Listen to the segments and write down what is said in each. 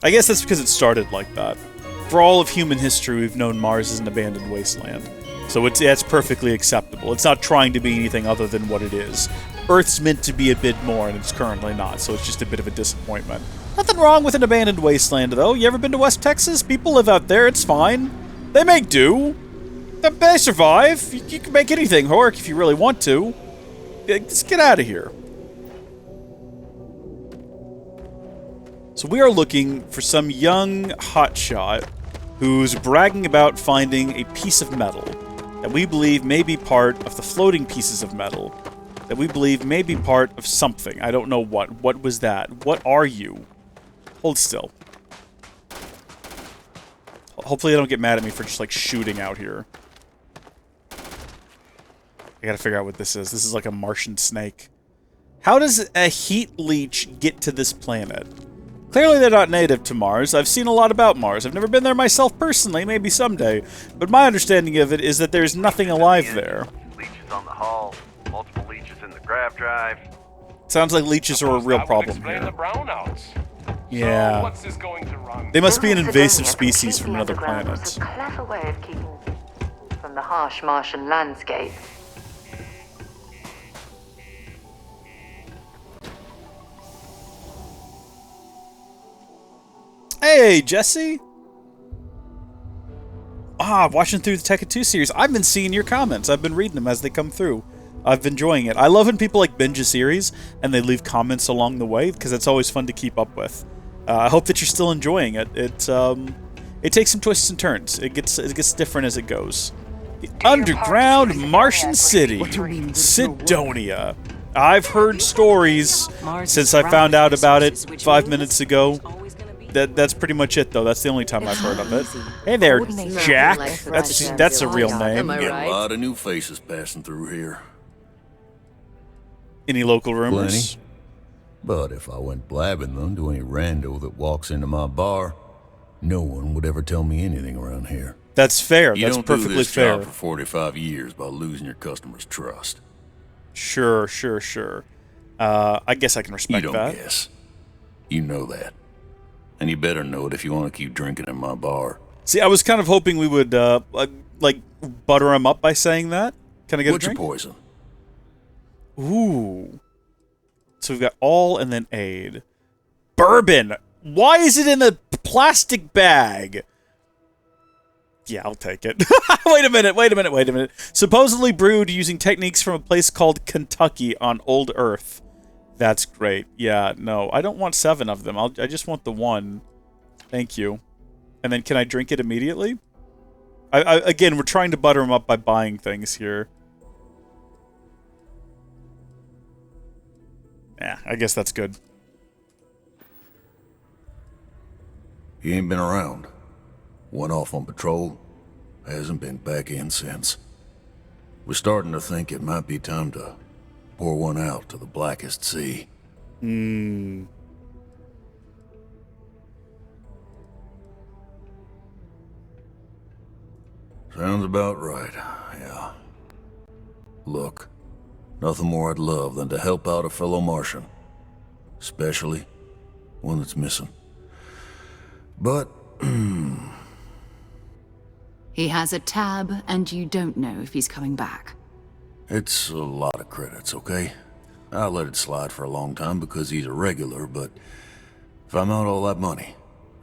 I guess that's because it started like that. For all of human history, we've known Mars as an abandoned wasteland. So it's perfectly acceptable. It's not trying to be anything other than what it is. Earth's meant to be a bit more, and it's currently not, so it's just a bit of a disappointment. Nothing wrong with an abandoned wasteland, though. You ever been to West Texas? People live out there, it's fine. They make do. They survive. You can make anything work if you really want to. Just get out of here. So we are looking for some young hotshot who's bragging about finding a piece of metal that we believe may be part of the floating pieces of metal that we believe may be part of something. I don't know what. What was that? What are you? Hold still. Hopefully they don't get mad at me for just, like, shooting out here. I gotta figure out what this is. This is like a Martian snake. How does a heat leech get to this planet? Clearly they're not native to Mars. I've seen a lot about Mars. I've never been there myself personally, maybe someday. But my understanding of it is that there's nothing alive there. Leeches on the hull, multiple leeches in the grav drive. Sounds like leeches are a real problem here. The brownouts. Yeah. So what's this going to run? They must be an invasive species from another planet. It's a clever way of keeping from the harsh Martian landscape. Hey, Jesse! Watching through the Tekken 2 series. I've been seeing your comments. I've been reading them as they come through. I've been enjoying it. I love when people like binge a series and they leave comments along the way because it's always fun to keep up with. I hope that you're still enjoying it. It takes some twists and turns. It gets different as it goes. The underground Martian city, Sidonia. I've heard stories since I found out about it 5 minutes ago. That's pretty much it, though. That's the only time I've heard of it. Hey there, Jack. That's a real name. Got a lot of new faces passing through here. Any local rumors? Plenty. But if I went blabbing them to any rando that walks into my bar, no one would ever tell me anything around here. That's fair. You That's don't perfectly do this fair. job for 45 years by losing your customers' trust. Sure. I guess I can respect You don't that. guess. You know that. And you better know it if you want to keep drinking in my bar. See, I was kind of hoping we would, like, butter him up by saying that. Can I get What's a drink? your poison? Ooh. So we've got all and then aid. Bourbon! Why is it in a plastic bag? Yeah, I'll take it. Wait a minute. Supposedly brewed using techniques from a place called Kentucky on Old Earth. That's great. Yeah, no, I don't want 7 of them. I just want the 1. Thank you. And then can I drink it immediately? Again, we're trying to butter him up by buying things here. Yeah, I guess that's good. He ain't been around. Went off on patrol. Hasn't been back in since. We're starting to think it might be time to pour one out to the blackest sea. Sounds about right, yeah. Look, nothing more I'd love than to help out a fellow Martian. Especially one that's missing. But, He has a tab, and you don't know if he's coming back. it's a lot of credits, okay? I let it slide for a long time because he's a regular, but if I'm out all that money,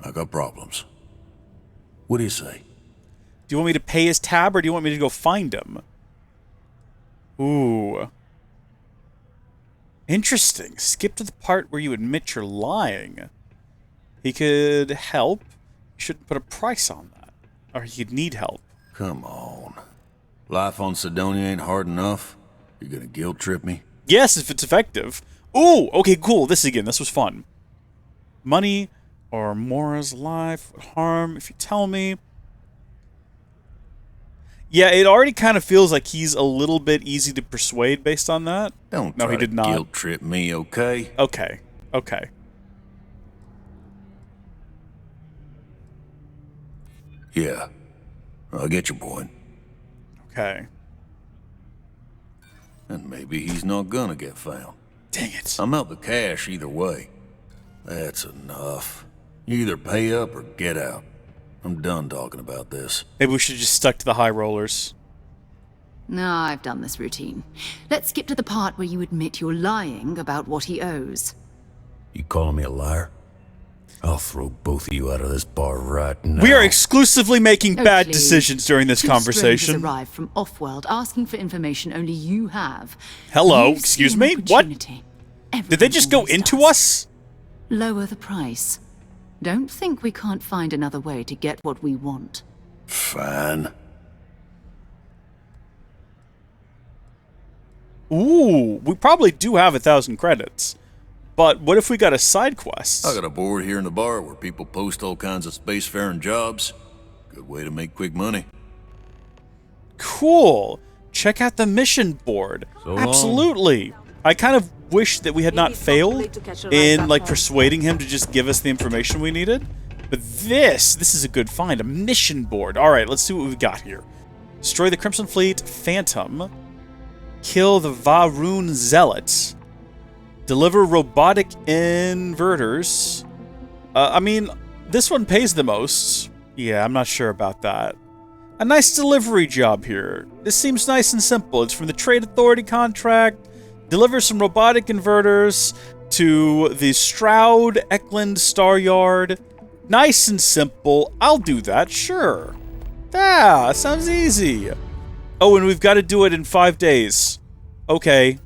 I got problems. What do you say? Do you want me to pay his tab, or do you want me to go find him? Ooh. Interesting. Skip to the part where you admit you're lying. He could help. You shouldn't put a price on that. Or he could need help. Come on. Life on Sidonia ain't hard enough. You're gonna guilt trip me? Yes, if it's effective. Ooh, okay, cool. This was fun. Money or Mora's life would harm if you tell me. Yeah, it already kind of feels like he's a little bit easy to persuade based on that. Don't No, try he did to not. guilt trip me, okay? Okay. Yeah, I get your point. Okay. And maybe he's not gonna get found. Dang it. I'm out the cash either way. That's enough. You either pay up or get out. I'm done talking about this. Maybe we should have just stuck to the high rollers. No, I've done this routine. Let's skip to the part where you admit you're lying about what he owes. You calling me a liar? I'll throw both of you out of this bar right now. We are exclusively making bad please. decisions during this Two conversation. strangers arrived from off-world asking for information only you have. Hello, You excuse see an me? What? opportunity. Did they just go Everyone into always us? does. Lower the price. Don't think we can't find another way to get what we want. Fine. Ooh, we probably do have 1,000 credits. But what if we got a side quest? I got a board here in the bar where people post all kinds of spacefaring jobs. Good way to make quick money. Cool. Check out the mission board. So long. Absolutely. I kind of wish that we had not failed in like persuading him to just give us the information we needed. But this is a good find. A mission board. All right, let's see what we've got here. Destroy the Crimson Fleet Phantom. Kill the Varun Zealots. Deliver robotic inverters. I mean, this one pays the most. Yeah, I'm not sure about that. A nice delivery job here. This seems nice and simple. It's from the Trade Authority contract. Deliver some robotic inverters to the Stroud Eklund Star Yard. Nice and simple. I'll do that, sure. Yeah, sounds easy. Oh, and we've got to do it in 5 days. Okay.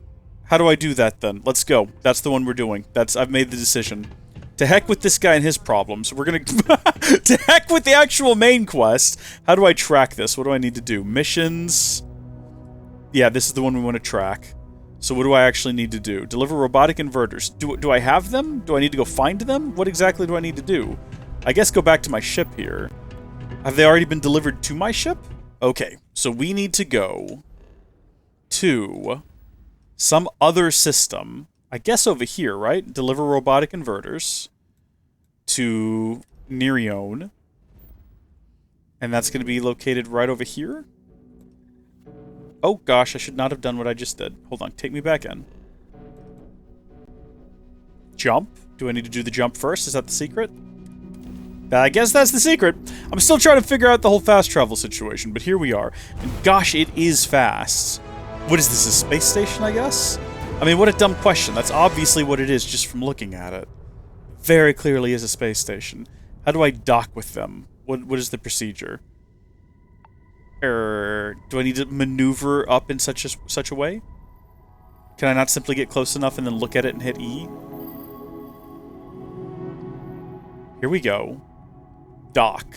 How do I do that then? Let's go. That's the one we're doing. I've made the decision. To heck with this guy and his problems. We're gonna... to heck with the actual main quest. How do I track this? What do I need to do? Missions. Yeah, this is the one we want to track. So what do I actually need to do? Deliver robotic inverters. Do I have them? Do I need to go find them? What exactly do I need to do? I guess go back to my ship here. Have they already been delivered to my ship? Okay, so we need to go to some other system. I guess over here, right? Deliver robotic inverters to Nerion. And that's going to be located right over here? Oh gosh, I should not have done what I just did. Hold on, take me back in. Jump? Do I need to do the jump first? Is that the secret? I guess that's the secret. I'm still trying to figure out the whole fast travel situation, but here we are. And gosh, it is fast. What is this, a space station, I guess? I mean, what a dumb question. That's obviously what it is just from looking at it. Very clearly is a space station. How do I dock with them? What is the procedure? Do I need to maneuver up in such a way? Can I not simply get close enough and then look at it and hit E? Here we go. Dock.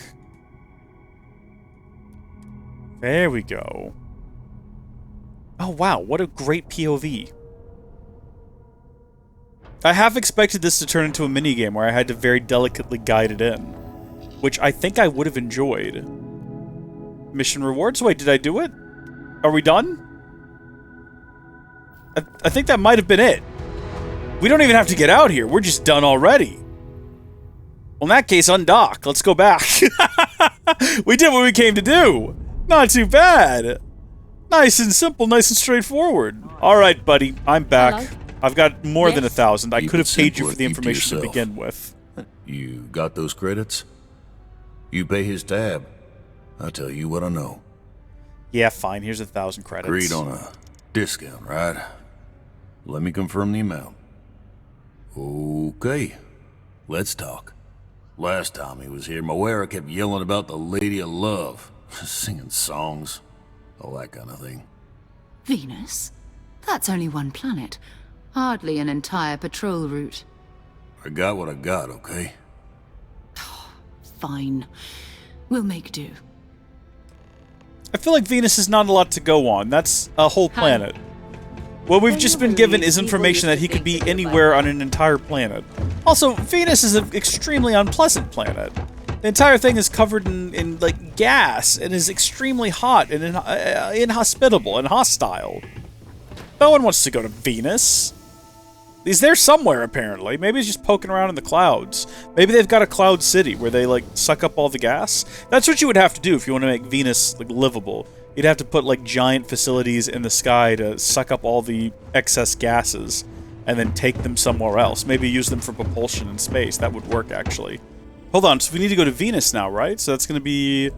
There we go. Oh wow, what a great POV. I half expected this to turn into a minigame where I had to very delicately guide it in. Which I think I would have enjoyed. Mission rewards? Wait, did I do it? Are we done? I think that might have been it. We don't even have to get out here. We're just done already. Well, in that case, undock. Let's go back. We did what we came to do. Not too bad. Nice and simple, nice and straightforward. All right, buddy. I'm back. Hello? I've got more than 1,000. I Keep could it have paid you simple for the and keep to information to yourself. begin with. You got those credits? You pay his tab. I'll tell you what I know. Yeah, fine. Here's 1,000 credits. Agreed on a discount, right? Let me confirm the amount. Okay. Let's talk. Last time he was here, Moira kept yelling about the Lady of Love. Singing songs. All that kind of thing. Venus? That's only one planet. Hardly an entire patrol route. I got what I got, okay? Fine. We'll make do. I feel like Venus is not a lot to go on. That's a whole planet. What we've just been given is information that he could be anywhere on an entire planet. Also, Venus is an extremely unpleasant planet. The entire thing is covered in like, gas and is extremely hot and inhospitable and hostile. No one wants to go to Venus. He's there somewhere, apparently. Maybe he's just poking around in the clouds. Maybe they've got a cloud city where they, like, suck up all the gas. That's what you would have to do if you want to make Venus, like, livable. You'd have to put, like, giant facilities in the sky to suck up all the excess gases and then take them somewhere else. Maybe use them for propulsion in space. That would work, actually. Hold on, so we need to go to Venus now, right? So that's going to be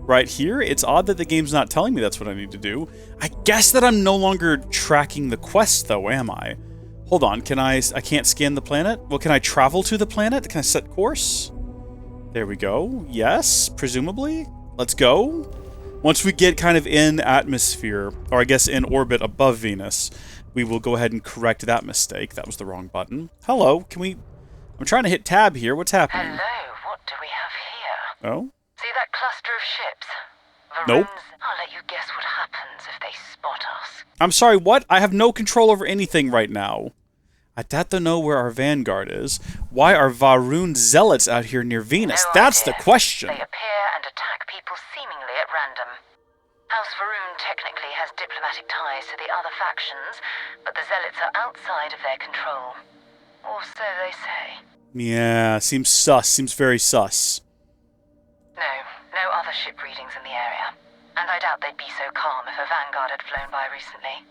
right here. It's odd that the game's not telling me that's what I need to do. I guess that I'm no longer tracking the quest, though, am I? Hold on, I can't scan the planet? Well, can I travel to the planet? Can I set course? There we go. Yes, presumably. Let's go. Once we get kind of in atmosphere, or I guess in orbit above Venus, we will go ahead and correct that mistake. That was the wrong button. Hello, can we... I'm trying to hit tab here. What's happening? Hello, what do we have here? Oh? See that cluster of ships? Nope. I'll let you guess what happens if they spot us. I'm sorry, what? I have no control over anything right now. I'd have to know where our vanguard is. Why are Varun zealots out here near Venus? No That's idea. the question. They appear and attack people seemingly at random. House Varun technically has diplomatic ties to the other factions, but the zealots are outside of their control. Or so they say. Yeah, seems sus. Seems very sus. No other ship readings in the area. And I doubt they'd be so calm if a vanguard had flown by recently.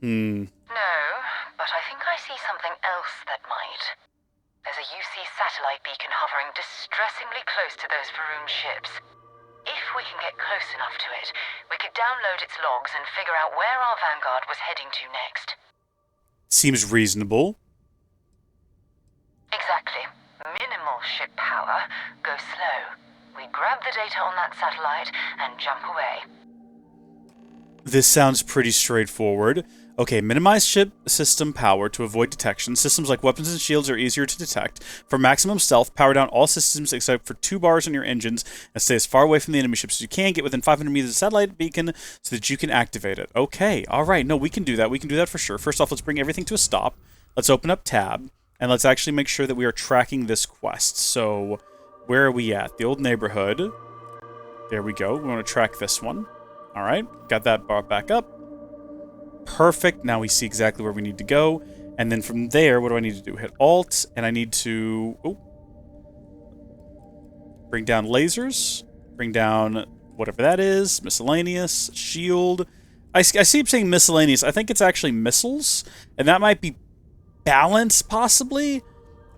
No, but I think I see something else that might. There's a UC satellite beacon hovering distressingly close to those Varun ships. If we can get close enough to it, we could download its logs and figure out where our vanguard was heading to next. Seems reasonable. Exactly. Minimal ship power, go slow. We grab the data on that satellite and jump away. This sounds pretty straightforward. Okay, minimize ship system power to avoid detection. Systems like weapons and shields are easier to detect. For maximum stealth, power down all systems except for 2 bars on your engines and stay as far away from the enemy ships as you can. Get within 500 meters of the satellite beacon so that you can activate it. Okay, alright, no, we can do that. We can do that for sure. First off, let's bring everything to a stop. Let's open up tab, and let's actually make sure that we are tracking this quest. So, where are we at? The old neighborhood. There we go. We want to track this one. Alright, got that bar back up. Perfect. Now we see exactly where we need to go. And then from there, what do I need to do? Hit Alt, and I need to... bring down lasers. Bring down whatever that is. Miscellaneous. Shield. I keep saying miscellaneous. I think it's actually missiles. And that might be balance, possibly?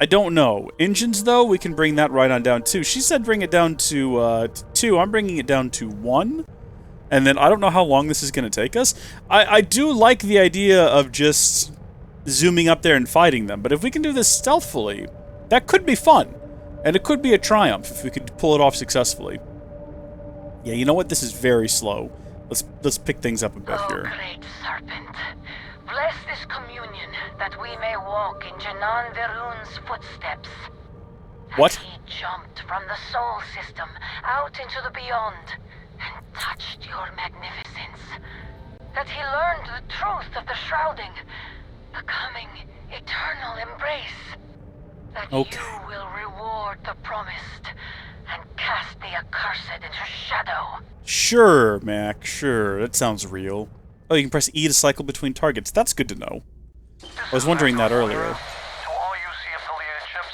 I don't know. Engines, though, we can bring that right on down, too. She said bring it down to 2. I'm bringing it down to 1. And then I don't know how long this is going to take us. I do like the idea of just zooming up there and fighting them. But if we can do this stealthily, that could be fun. And it could be a triumph if we could pull it off successfully. Yeah, you know what? This is very slow. Let's pick things up a bit here. Great serpent, bless this communion that we may walk in Janan Verun's footsteps. What? He jumped from the soul system out into the beyond and touched your magnificence. That he learned the truth of the shrouding, the coming eternal embrace. That you will reward the promised and cast the accursed into shadow. Sure, Mac, sure. That sounds real. Oh, you can press E to cycle between targets. That's good to know. I was wondering that earlier. To all UC-affiliated ships,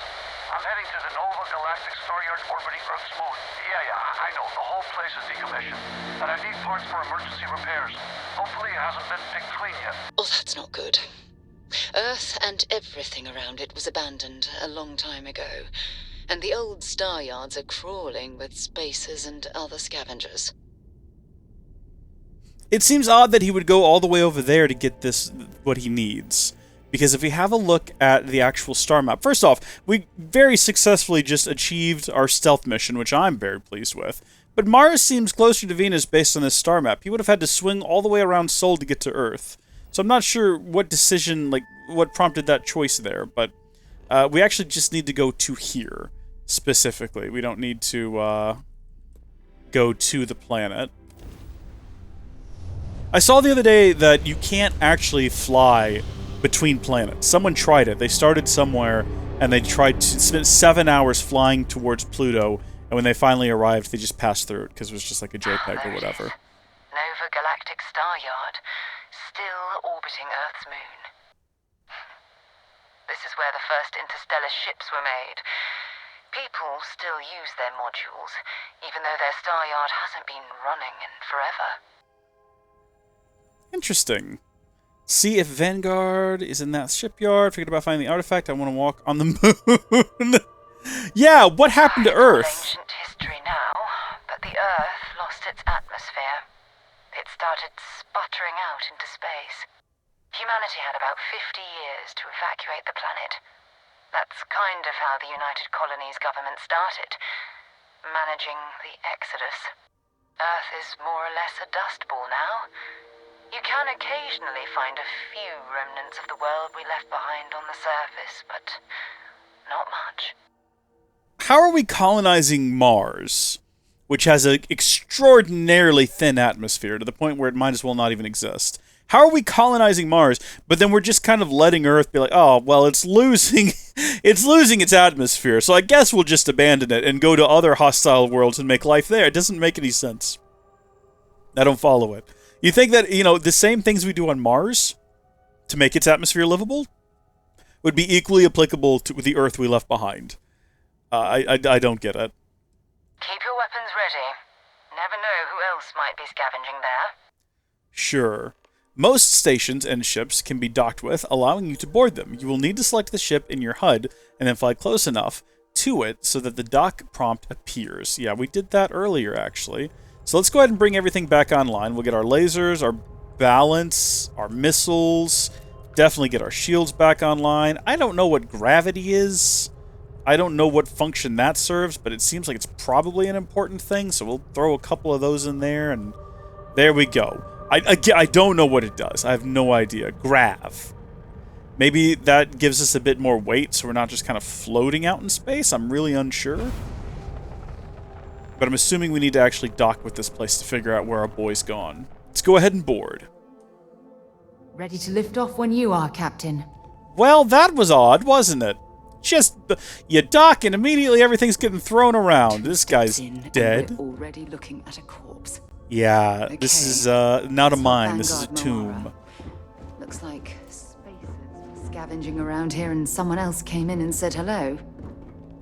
I'm heading to the Nova Galactic Star Yard orbiting Earth's moon. Yeah, I know. The whole place is decommissioned. And I need parts for emergency repairs. Hopefully it hasn't been picked clean yet. Oh, that's not good. Earth and everything around it was abandoned a long time ago, and the old star yards are crawling with spacers and other scavengers. It seems odd that he would go all the way over there to get this, what he needs. Because if we have a look at the actual star map, first off, we very successfully just achieved our stealth mission, which I'm very pleased with. But Mars seems closer to Venus based on this star map. He would have had to swing all the way around Sol to get to Earth. So I'm not sure what decision, like, what prompted that choice there, but we actually just need to go to here, specifically. We don't need to go to the planet. I saw the other day that you can't actually fly between planets. Someone tried it. They started somewhere, and they tried to spend 7 hours flying towards Pluto, and when they finally arrived, they just passed through it, because it was just like a JPEG or whatever. Nova Galactic Star Yard, still orbiting Earth's moon. This is where the first interstellar ships were made. People still use their modules, even though their star yard hasn't been running in forever. Interesting. See if Vanguard is in that shipyard. Forget about finding the artifact. I want to walk on the moon. Yeah, what happened to It's all Earth? ancient history now, but the Earth lost its atmosphere. It started sputtering out into space. Humanity had about 50 years to evacuate the planet. That's kind of how the United Colonies government started, managing the exodus. Earth is more or less a dust ball now. You can occasionally find a few remnants of the world we left behind on the surface, but not much. How are we colonizing Mars, which has an extraordinarily thin atmosphere to the point where it might as well not even exist? How are we colonizing Mars, but then we're just kind of letting Earth be like, oh, well, it's losing its atmosphere, so I guess we'll just abandon it and go to other hostile worlds and make life there. It doesn't make any sense. I don't follow it. You think that, the same things we do on Mars to make its atmosphere livable would be equally applicable to the Earth we left behind? I don't get it. Keep your weapons ready. Never know who else might be scavenging there. Sure. Most stations and ships can be docked with, allowing you to board them. You will need to select the ship in your HUD and then fly close enough to it so that the dock prompt appears. Yeah, we did that earlier, actually. So let's go ahead and bring everything back online. We'll get our lasers, our balance, our missiles, definitely get our shields back online. I don't know what gravity is. I don't know what function that serves, but it seems like it's probably an important thing, so we'll throw a couple of those in there, and there we go. I don't know what it does. I have no idea. Grav. Maybe that gives us a bit more weight, so we're not just kind of floating out in space. I'm really unsure. But I'm assuming we need to actually dock with this place to figure out where our boy's gone. Let's go ahead and board. Ready to lift off when you are, Captain. Well, that was odd, wasn't it? Just, you dock and immediately everything's getting thrown around. This guy's dead. We're already looking at a corpse. Yeah, Okay. This is not a mine, this is a Vanguard tomb. Moara. Looks like spacers were scavenging around here and someone else came in and said hello.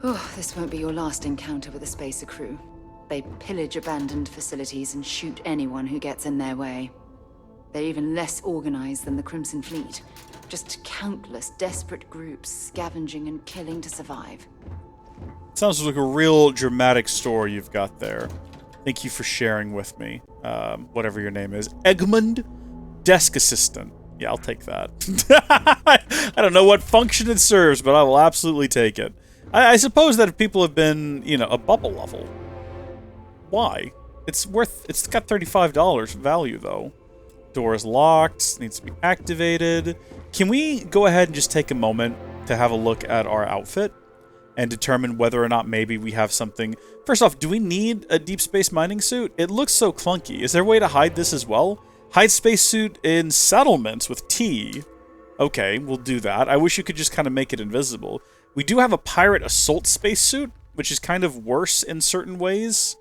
Oh, this won't be your last encounter with a spacer crew. They pillage abandoned facilities and shoot anyone who gets in their way. They're even less organized than the Crimson Fleet. Just countless desperate groups scavenging and killing to survive. Sounds like a real dramatic story you've got there. Thank you for sharing with me. Whatever your name is. Egmont? Desk assistant. Yeah, I'll take that. I don't know what function it serves, but I will absolutely take it. I suppose that if people have been, a bubble level. Why? It's got $35 value, though. Door is locked, needs to be activated. Can we go ahead and just take a moment to have a look at our outfit and determine whether or not maybe we have something? First off, do we need a deep space mining suit? It looks so clunky. Is there a way to hide this as well? Hide spacesuit in settlements with T. Okay, we'll do that. I wish you could just kind of make it invisible. We do have a pirate assault spacesuit, which is kind of worse in certain ways.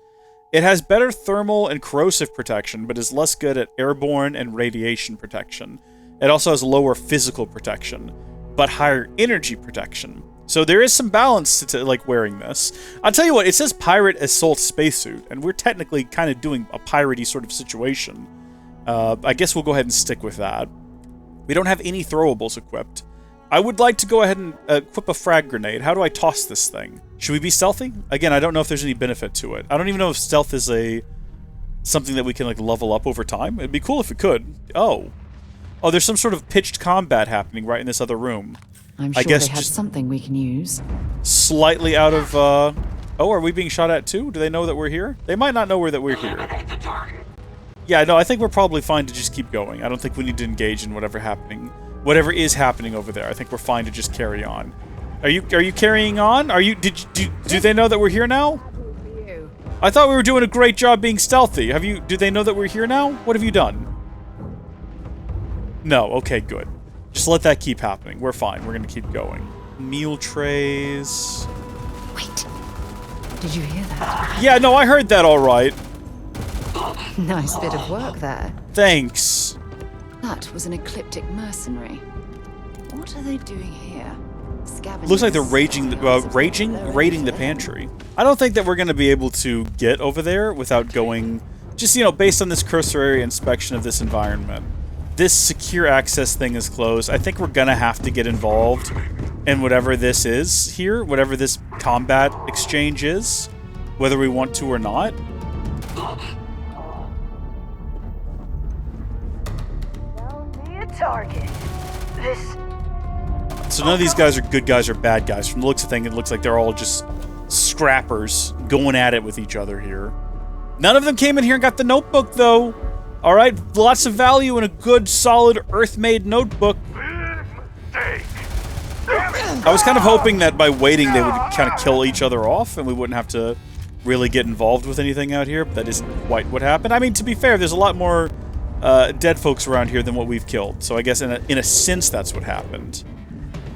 It has better thermal and corrosive protection, but is less good at airborne and radiation protection. It also has lower physical protection, but higher energy protection. So there is some balance to like wearing this. I'll tell you what, it says pirate assault spacesuit, and we're technically kind of doing a piratey sort of situation. I guess we'll go ahead and stick with that. We don't have any throwables equipped. I would like to go ahead and equip a frag grenade. How do I toss this thing? Should we be stealthy? Again, I don't know if there's any benefit to it. I don't even know if stealth is something that we can like level up over time. It'd be cool if it could. Oh, there's some sort of pitched combat happening right in this other room. I'm sure I guess they have just something we can use. slightly out of. Oh, are we being shot at too? Do they know that we're here? They might not know that we're here. Yeah, no, I think we're probably fine to just keep going. I don't think we need to engage in whatever is happening over there. I think we're fine to just carry on. Are you carrying on? Do they know that we're here now? I thought we were doing a great job being stealthy. Do they know that we're here now? What have you done? No, okay, good. Just let that keep happening. We're fine. We're gonna keep going. Meal trays. Wait. Did you hear that? Yeah, no, I heard that all right. Nice bit of work there. Thanks. That was an ecliptic mercenary. What are they doing here? Scavenging. Looks like they're raiding the pantry. I don't think that we're going to be able to get over there without going, just, based on this cursory inspection of this environment. This secure access thing is closed. I think we're gonna have to get involved in whatever this is here, whatever this combat exchange is, whether we want to or not. Target. So none of these guys are good guys or bad guys. From the looks of things, it looks like they're all just scrappers going at it with each other here. None of them came in here and got the notebook, though. All right, lots of value in a good, solid, Earth-made notebook. I was kind of hoping that by waiting, they would kind of kill each other off, and we wouldn't have to really get involved with anything out here. But that isn't quite what happened. I mean, to be fair, there's a lot more dead folks around here than what we've killed. So I guess in a sense, that's what happened.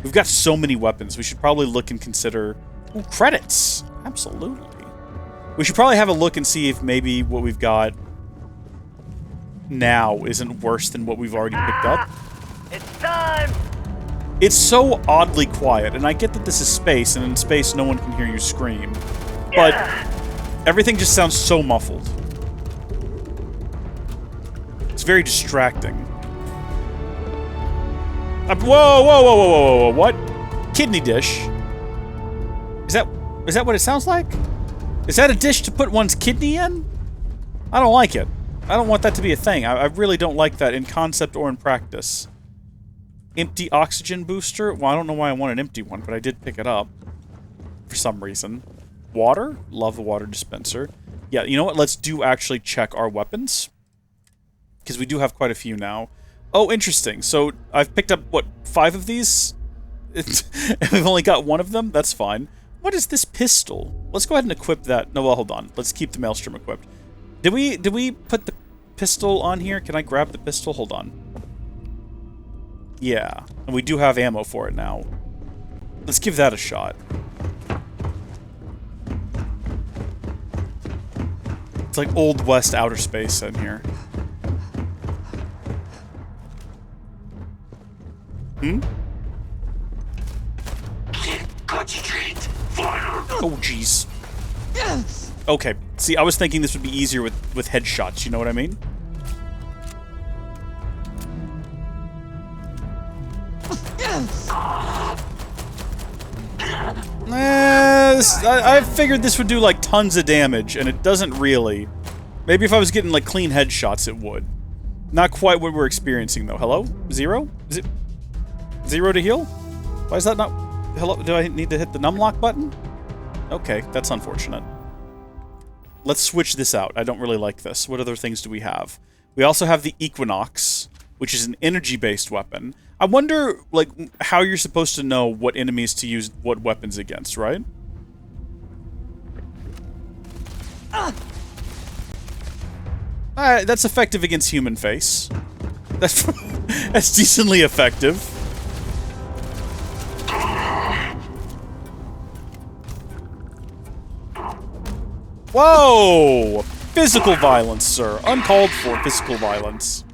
We've got so many weapons. We should probably look and consider... Ooh, credits! Absolutely. We should probably have a look and see if maybe what we've got now isn't worse than what we've already picked up. It's time! It's so oddly quiet, and I get that this is space, and in space no one can hear you scream. But everything just sounds so muffled. It's very distracting. Whoa, whoa, whoa, whoa, whoa, whoa, what? Kidney dish? Is that what it sounds like? Is that a dish to put one's kidney in? I don't like it. I don't want that to be a thing. I really don't like that in concept or in practice. Empty oxygen booster? Well, I don't know why I want an empty one, but I did pick it up. For some reason. Water? Love the water dispenser. Yeah, you know what? Let's actually check our weapons. Because we do have quite a few now. Oh, interesting. So, I've picked up, what, 5 of these? And we've only got 1 of them? That's fine. What is this pistol? Let's go ahead and equip that. No, well, hold on. Let's keep the Maelstrom equipped. Did we put the pistol on here? Can I grab the pistol? Hold on. Yeah. And we do have ammo for it now. Let's give that a shot. It's like Old West outer space in here. Concentrate. Fire. Oh, jeez. Okay. See, I was thinking this would be easier with headshots, you know what I mean? I figured this would do, like, tons of damage, and it doesn't really. Maybe if I was getting, like, clean headshots, it would. Not quite what we're experiencing, though. Hello? 0? Is it 0 to heal? Why is that not... Hello? Do I need to hit the numlock button? Okay, that's unfortunate. Let's switch this out. I don't really like this. What other things do we have? We also have the Equinox, which is an energy-based weapon. I wonder, like, how you're supposed to know what enemies to use what weapons against, right? That's effective against human face. That's that's decently effective. Whoa! Physical violence, sir. Uncalled for physical violence.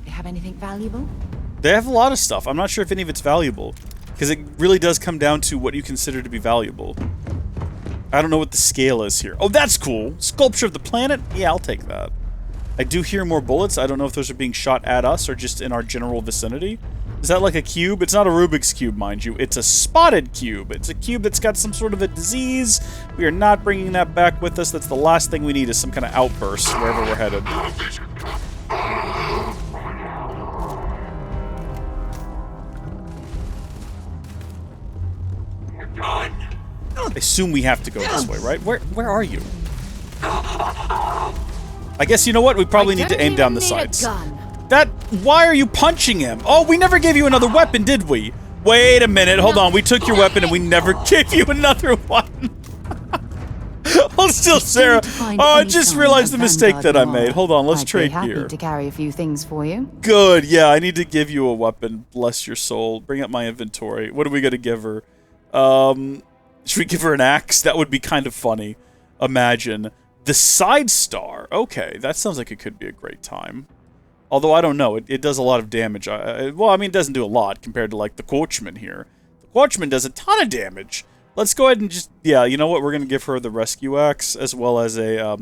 They have anything valuable? They have a lot of stuff. I'm not sure if any of it's valuable. Because it really does come down to what you consider to be valuable. I don't know what the scale is here. Oh, that's cool! Sculpture of the planet? Yeah, I'll take that. I do hear more bullets. I don't know if those are being shot at us or just in our general vicinity. Is that like a cube? It's not a Rubik's Cube, mind you. It's a spotted cube. It's a cube that's got some sort of a disease. We are not bringing that back with us. That's the last thing we need is some kind of outburst wherever we're headed. I assume we have to go this way, right? Where are you? I guess, you know what? We probably need to aim down the sides. Why are you punching him? Oh, we never gave you another weapon, did we? Wait a minute, hold on. We took your weapon and we never gave you another one. Hold still, Sarah. Oh, I just realized the mistake that I made. Hold on, let's trade gear. I'd be gear. happy to carry a few things for you. Good, yeah, I need to give you a weapon. Bless your soul. Bring up my inventory. What are we gonna give her? Should we give her an axe? That would be kind of funny. Imagine. The Side Star. Okay, that sounds like it could be a great time. Although, I don't know. It does a lot of damage. Well, I mean, it doesn't do a lot compared to, like, the Quarchman here. The Quarchman does a ton of damage. Let's go ahead and just... Yeah, you know what? We're going to give her the Rescue Axe, as well as a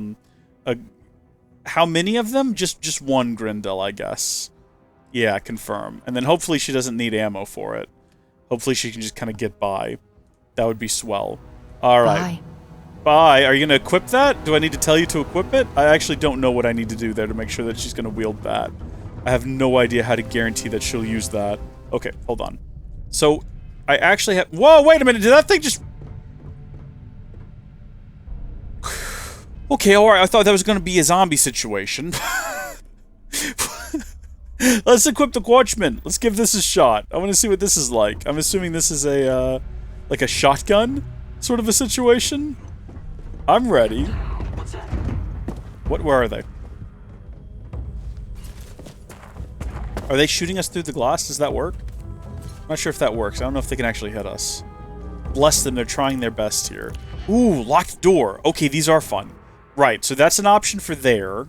How many of them? Just one Grendel, I guess. Yeah, confirm. And then hopefully she doesn't need ammo for it. Hopefully she can just kind of get by. That would be swell. All right. Bye. Are you going to equip that? Do I need to tell you to equip it? I actually don't know what I need to do there to make sure that she's going to wield that. I have no idea how to guarantee that she'll use that. Okay, hold on. So, I actually have... Whoa, wait a minute. Did that thing just... Okay, alright. I thought that was going to be a zombie situation. Let's equip the Watchman. Let's give this a shot. I want to see what this is like. I'm assuming this is a, like a shotgun sort of a situation. I'm ready. Where are they? Are they shooting us through the glass? Does that work? I'm not sure if that works. I don't know if they can actually hit us. Bless them, they're trying their best here. Ooh, locked door. Okay, these are fun. Right, so that's an option for there.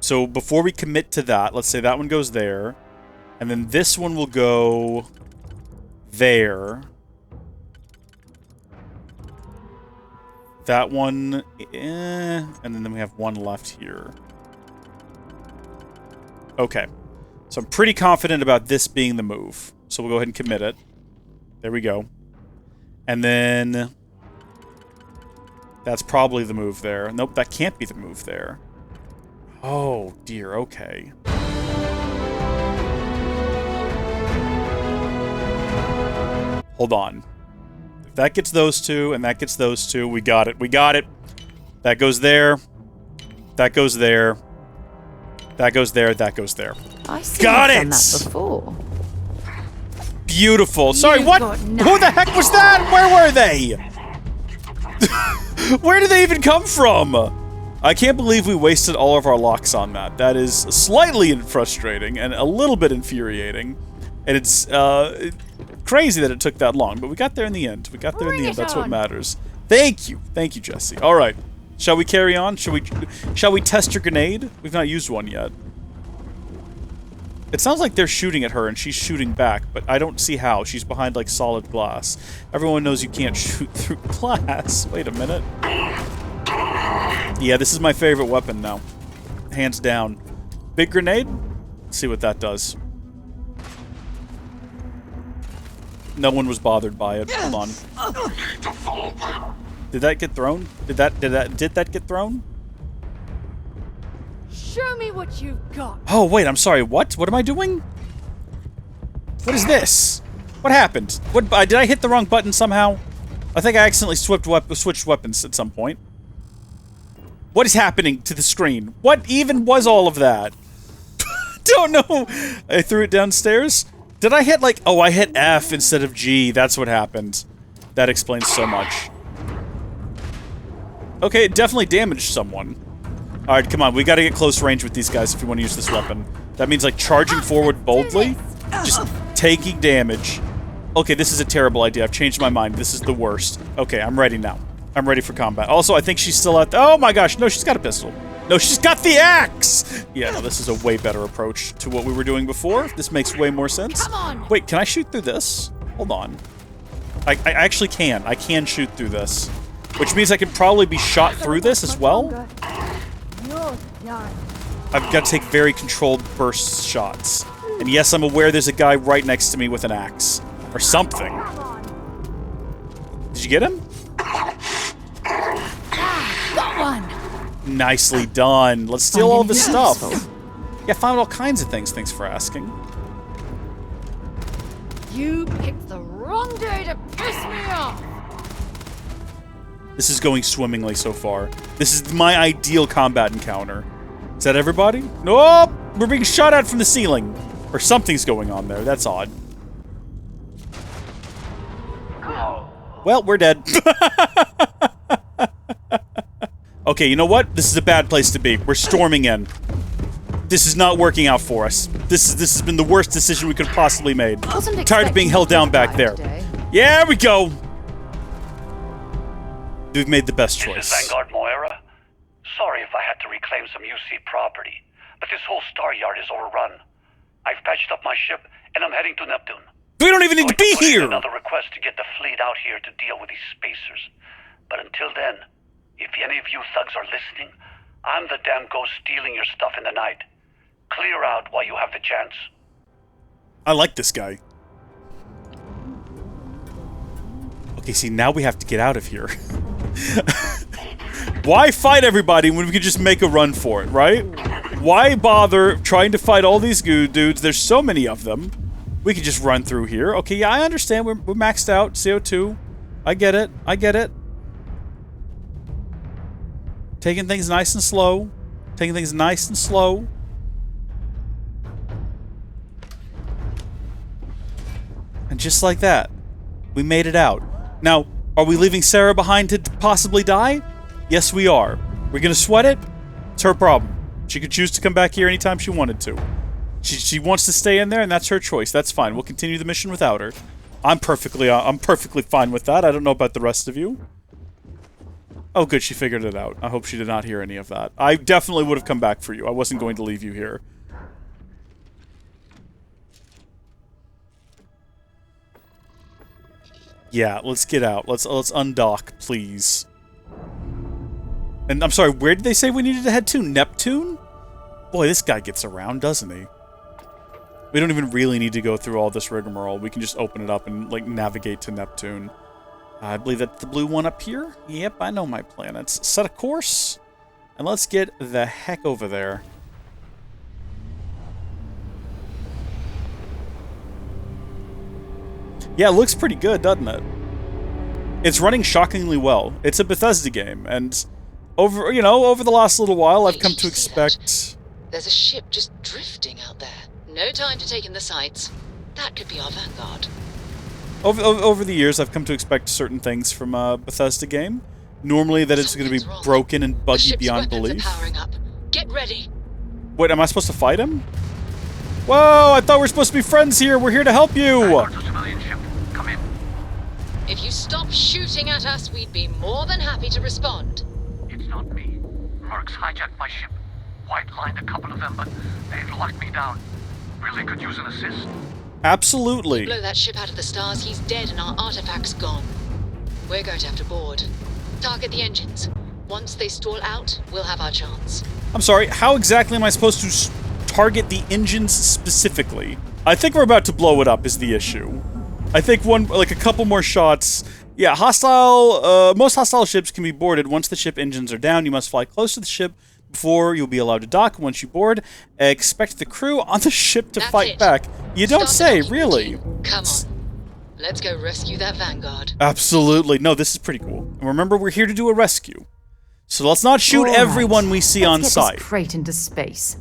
So before we commit to that, let's say that one goes there. And then this one will go there. That one, and then we have one left here. Okay. So I'm pretty confident about this being the move. So we'll go ahead and commit it. There we go. And then... That's probably the move there. Nope, that can't be the move there. Oh, dear, okay. Hold on. If that gets those two, and that gets those two, we got it. We got it. That goes there. That goes there. That goes there. That goes there. Got it! That before. Beautiful. Sorry, what? Who the heck was that? Where were they? Where did they even come from? I can't believe we wasted all of our locks on that. That is slightly frustrating and a little bit infuriating. And it's crazy that it took that long, but we got there in the end. We got there in the end. That's what matters. Thank you. Thank you, Jesse. All right. Shall we carry on? Shall we test your grenade? We've not used one yet. It sounds like they're shooting at her and she's shooting back, but I don't see how. She's behind, like, solid glass. Everyone knows you can't shoot through glass. Wait a minute. Yeah, this is my favorite weapon now. Hands down. Big grenade? Let's see what that does. No one was bothered by it. Hold on. Did that get thrown? Did that get thrown? Show me what you've got. Oh, wait, I'm sorry. What? What am I doing? What is this? What happened? What? Did I hit the wrong button somehow? I think I accidentally switched weapons at some point. What is happening to the screen? What even was all of that? Don't know. I threw it downstairs. Did I hit, like... Oh, I hit F instead of G. That's what happened. That explains so much. Okay, it definitely damaged someone. Alright, come on. We gotta get close range with these guys if we want to use this weapon. That means, like, charging forward boldly. Just taking damage. Okay, this is a terrible idea. I've changed my mind. This is the worst. Okay, I'm ready now. I'm ready for combat. Also, I think she's still at the... Oh my gosh, no, she's got a pistol. No, she's got the axe! Yeah, no, this is a way better approach to what we were doing before. This makes way more sense. Come on. Wait, can I shoot through this? Hold on. I actually can. I can shoot through this. Which means I can probably be shot through this as well. I've got to take very controlled burst shots. And yes, I'm aware there's a guy right next to me with an axe. Or something. Did you get him? Got one. Nicely done. Let's steal all this stuff. Yeah, found all kinds of things. Thanks for asking. You picked the wrong day to piss me off. This is going swimmingly so far. This is my ideal combat encounter. Is that everybody? Nope! We're being shot at from the ceiling. Or something's going on there. That's odd. Well, we're dead. Okay, you know what? This is a bad place to be. We're storming in. This is not working out for us. This has been the worst decision we could have possibly made. Tired of being held down back there. Yeah, we go. We've made the best choice. This is Vanguard Moira. Sorry if I had to reclaim some UC property, but this whole star yard is overrun. I've patched up my ship, and I'm heading to Neptune. We don't even need to be here! Another request to get the fleet out here to deal with these spacers. But until then, if any of you thugs are listening, I'm the damn ghost stealing your stuff in the night. Clear out while you have the chance. I like this guy. Okay, see, now we have to get out of here. Why fight everybody when we could just make a run for it, right? Why bother trying to fight all these dudes? There's so many of them. We could just run through here. Okay, yeah, I understand. We're maxed out. CO2. I get it. I get it. Taking things nice and slow. Taking things nice and slow. And just like that, we made it out. Now, are we leaving Sarah behind to possibly die? Yes, we are. We're gonna sweat it? It's her problem. She could choose to come back here anytime she wanted to. She wants to stay in there, and that's her choice. That's fine. We'll continue the mission without her. I'm perfectly fine with that. I don't know about the rest of you. Oh, good. She figured it out. I hope she did not hear any of that. I definitely would have come back for you. I wasn't going to leave you here. Yeah, let's get out. Let's undock, please. And I'm sorry, where did they say we needed to head to? Neptune? Boy, this guy gets around, doesn't he? We don't even really need to go through all this rigmarole. We can just open it up and, like, navigate to Neptune. I believe that's the blue one up here. Yep, I know my planets. Set a course, and let's get the heck over there. Yeah, it looks pretty good, doesn't it? It's running shockingly well. It's a Bethesda game, and over the last little while, I've come to expect... There's a ship just drifting out there. No time to take in the sights. That could be our vanguard. Over the years, I've come to expect certain things from a Bethesda game. Normally that it's going to be broken and buggy beyond belief. Powering up. Get ready. Wait, am I supposed to fight him? Whoa, I thought we were supposed to be friends here. We're here to help you. Civilian ship. Come in. If you stop shooting at us, we'd be more than happy to respond. It's not me. Mercs hijacked my ship. White-lined a couple of them, but they've locked me down. Really could use an assist. Absolutely. Blow that ship out of the stars, he's dead and our artifact's gone. We're going to have to board. Target the engines. Once they stall out, we'll have our chance. I'm sorry, how exactly am I supposed to target the engines specifically? I think we're about to blow it up is the issue. I think a couple more shots. Yeah, most hostile ships can be boarded once the ship engines are down. You must fly close to the ship before you'll be allowed to dock. Once you board, expect the crew on the ship to fight back. You don't say, really. Come on. Let's go rescue that vanguard. Absolutely. No, this is pretty cool. And remember, we're here to do a rescue. So let's not shoot everyone we see on sight. Let's get this crate into space.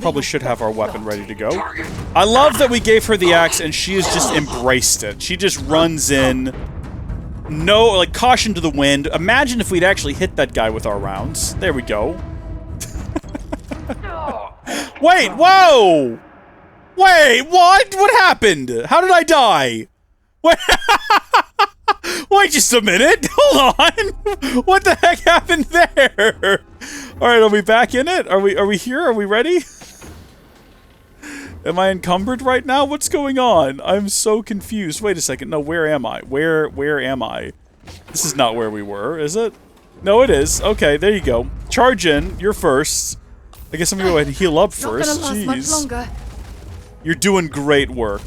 Probably should have our weapon ready to go. I love that we gave her the axe and she has just embraced it. She just runs in. No, like, caution to the wind. Imagine if we'd actually hit that guy with our rounds. There we go. Wait, whoa! Wait, what? What happened? How did I die? Wait, wait just a minute. Hold on. What the heck happened there? All right, are we back in it? Are we here? Are we ready? Am I encumbered right now? What's going on? I'm so confused. Wait a second. No, where am I? Where am I? This is not where we were, is it? No, it is. Okay, there you go. Charge in. You're first. I guess I'm gonna go ahead and heal up first. Not gonna last much longer. You're doing great work.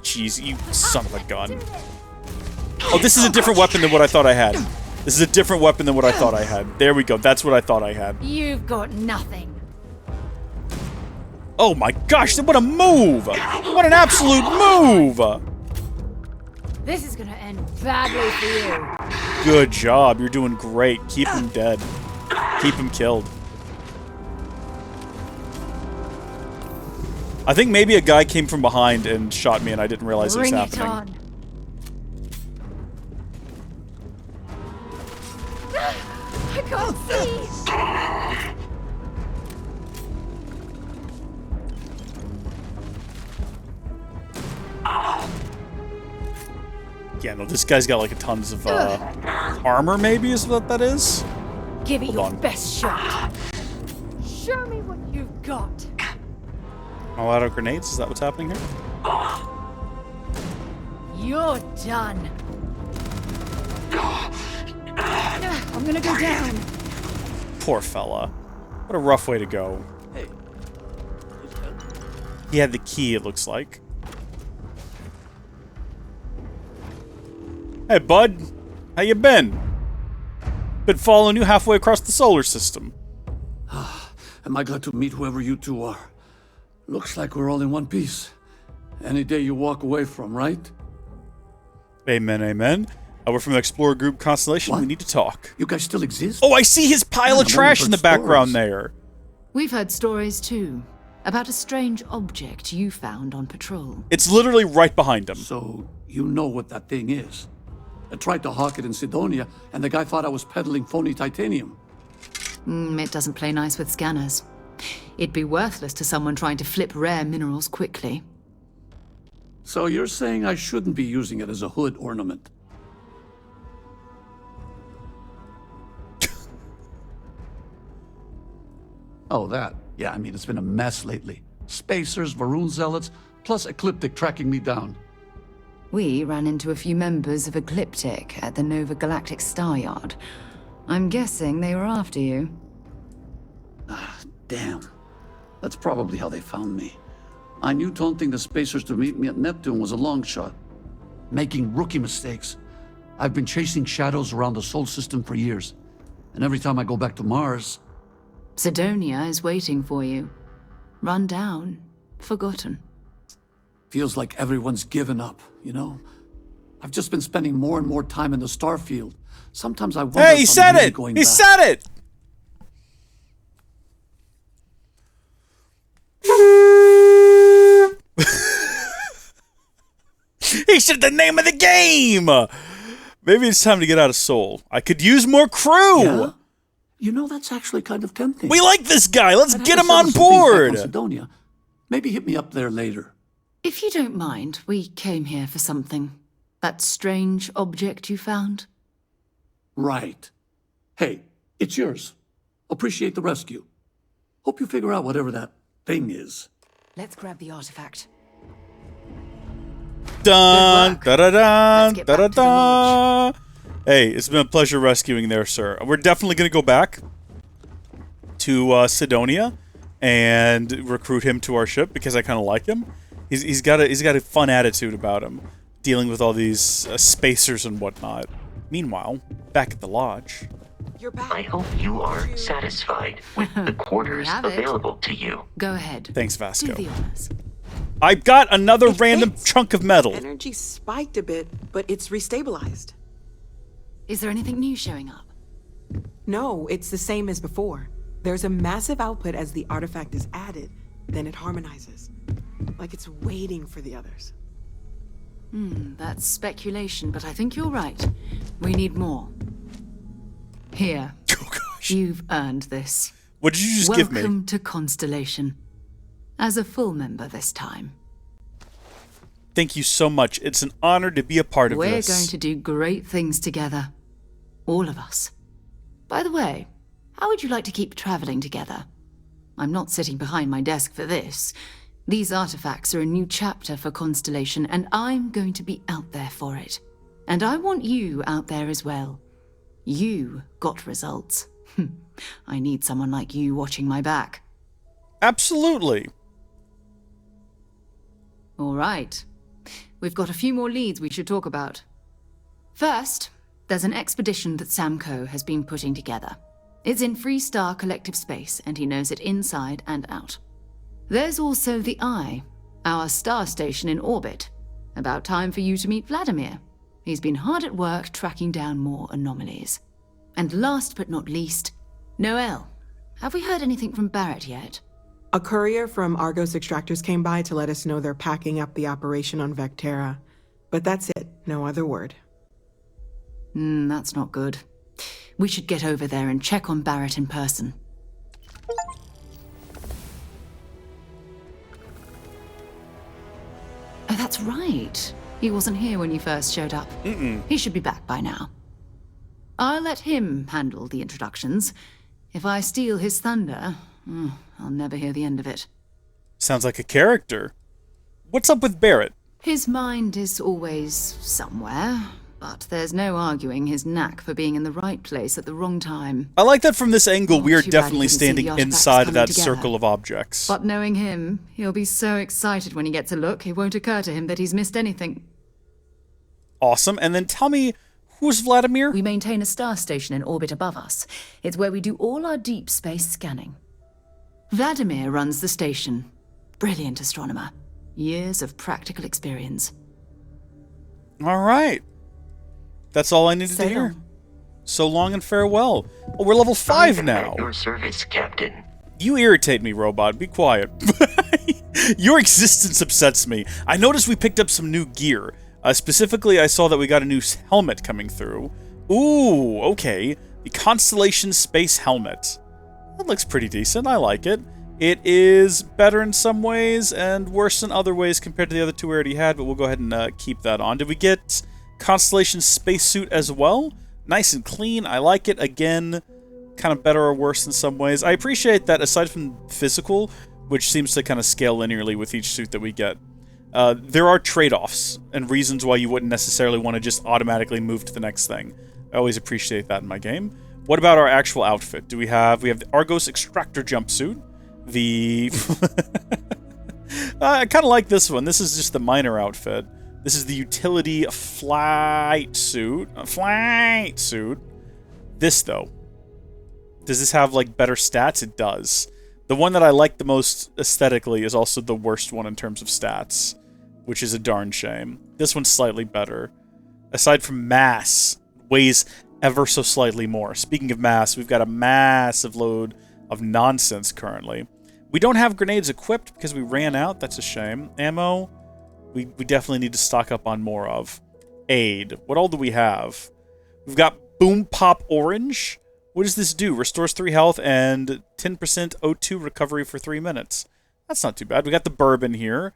Jeez, you son of a gun. Oh, this is a different weapon than what I thought I had. This is a different weapon than what I thought I had. There we go. That's what I thought I had. You've got nothing. Oh my gosh, what a move! What an absolute move! This is gonna end badly for you. Good job. You're doing great. Keep him dead. Keep him killed. I think maybe a guy came from behind and shot me and I didn't realize it was happening. On. I can't see. Yeah, no, this guy's got like tons of armor, maybe is what that is? Give it Hold your on. best shot. Show me what you've got. All out of grenades? Is that what's happening here? You're done. I'm gonna go down. Poor fella. What a rough way to go. Hey. He had the key, it looks like. Hey, bud. How you been? Been following you halfway across the solar system. Am I glad to meet whoever you two are? Looks like we're all in one piece. Any day you walk away from, right? Amen, amen. We're from the Explorer Group Constellation. What? We need to talk. You guys still exist? Oh, I see his pile of I've trash only in the heard background stories. there. We've heard stories too about a strange object you found on patrol. It's literally right behind him. So, you know what that thing is. I tried to hawk it in Sidonia, and the guy thought I was peddling phony titanium. It doesn't play nice with scanners. It'd be worthless to someone trying to flip rare minerals quickly. So you're saying I shouldn't be using it as a hood ornament? Oh, that. Yeah, I mean, it's been a mess lately. Spacers, Varun zealots, plus Ecliptic tracking me down. We ran into a few members of Ecliptic at the Nova Galactic Star Yard. I'm guessing they were after you. Damn. That's probably how they found me. I knew taunting the Spacers to meet me at Neptune was a long shot. Making rookie mistakes. I've been chasing shadows around the Sol system for years. And every time I go back to Mars... Sidonia is waiting for you. Run down. Forgotten. feels like everyone's given up, you know? I've just been spending more and more time in the Starfield. Sometimes I wonder Hey, he if I'm said really it! going He back. said it! He said the name of the game! Maybe it's time to get out of Seoul. I could use more crew! Yeah? You know, that's actually kind of tempting. We like this guy. Let's I'd get have him to on settle some things back board. on Sidonia. Maybe hit me up there later. If you don't mind, we came here for something. That strange object you found? Right. Hey, it's yours. Appreciate the rescue. Hope you figure out whatever that thing is. Let's grab the artifact. Dun, Good da da dun, Let's get da da back to the da. Hey, it's been a pleasure rescuing there, sir. We're definitely going to go back to Sidonia and recruit him to our ship because I kind of like him. He's got a fun attitude about him, dealing with all these spacers and whatnot. Meanwhile, back at the lodge. You're back. I hope you are satisfied with the quarters have it. available to you. Go ahead. Thanks, Do Vasco. the honors. I got another It random fits. chunk of metal. Energy spiked a bit, but it's restabilized. Is there anything new showing up? No, it's the same as before. There's a massive output as the artifact is added, then it harmonizes. Like it's waiting for the others. That's speculation, but I think you're right. We need more. Here. Oh gosh. You've earned this. What did you just give me? Welcome to Constellation. As a full member this time. Thank you so much. It's an honor to be a part of We're this. going to do great things together. All of us. By the way, how would you like to keep traveling together? I'm not sitting behind my desk for this. These artifacts are a new chapter for Constellation, and I'm going to be out there for it. And I want you out there as well. You got results. I need someone like you watching my back. Absolutely. All right. We've got a few more leads we should talk about. First, there's an expedition that Samco has been putting together. It's in Freestar Collective Space, and he knows it inside and out. There's also the Eye, our star station in orbit. About time for you to meet Vladimir. He's been hard at work tracking down more anomalies. And last but not least, Noel. Have we heard anything from Barrett yet? A courier from Argos Extractors came by to let us know they're packing up the operation on Vectera. But that's it, no other word. That's not good. We should get over there and check on Barrett in person. Oh, that's right. He wasn't here when you first showed up. He should be back by now. I'll let him handle the introductions. If I steal his thunder, I'll never hear the end of it. Sounds like a character. What's up with Barrett? His mind is always somewhere, But there's no arguing his knack for being in the right place at the wrong time. I like that from this angle, we are Too bad he definitely couldn't see standing the artifacts inside of coming that together. circle of objects. But knowing him, he'll be so excited when he gets a look, it won't occur to him that he's missed anything. Awesome. And then tell me, who's Vladimir? We maintain a star station in orbit above us. It's where we do all our deep space scanning. Vladimir runs the station. Brilliant astronomer. Years of practical experience. All right. That's all I needed to hear. long. So long and farewell. Oh, we're level 5 I'm now. At your service, Captain. You irritate me, robot. Be quiet. Your existence upsets me. I noticed we picked up some new gear. Specifically, I saw that we got a new helmet coming through. Ooh, okay. The Constellation Space Helmet. That looks pretty decent. I like it. It is better in some ways and worse in other ways compared to the other two we already had, but we'll go ahead and keep that on. Did we get Constellation Spacesuit as well? Nice and clean. I like it. Again, kind of better or worse in some ways. I appreciate that aside from physical, which seems to kind of scale linearly with each suit that we get, there are trade-offs and reasons why you wouldn't necessarily want to just automatically move to the next thing. I always appreciate that in my game. What about our actual outfit? We have the Argos Extractor jumpsuit. I kind of like this one. This is just the minor outfit. This is the Utility Flight Suit. This, though. Does this have, like, better stats? It does. The one that I like the most aesthetically is also the worst one in terms of stats, which is a darn shame. This one's slightly better. Aside from mass, weighs ever so slightly more. Speaking of mass, we've got a massive load of nonsense currently. We don't have grenades equipped because we ran out. That's a shame. Ammo, we definitely need to stock up on more of. Aid. What all do we have? We've got Boom Pop Orange. What does this do? Restores 3 health and 10% O2 recovery for 3 minutes. That's not too bad. We got the bourbon here.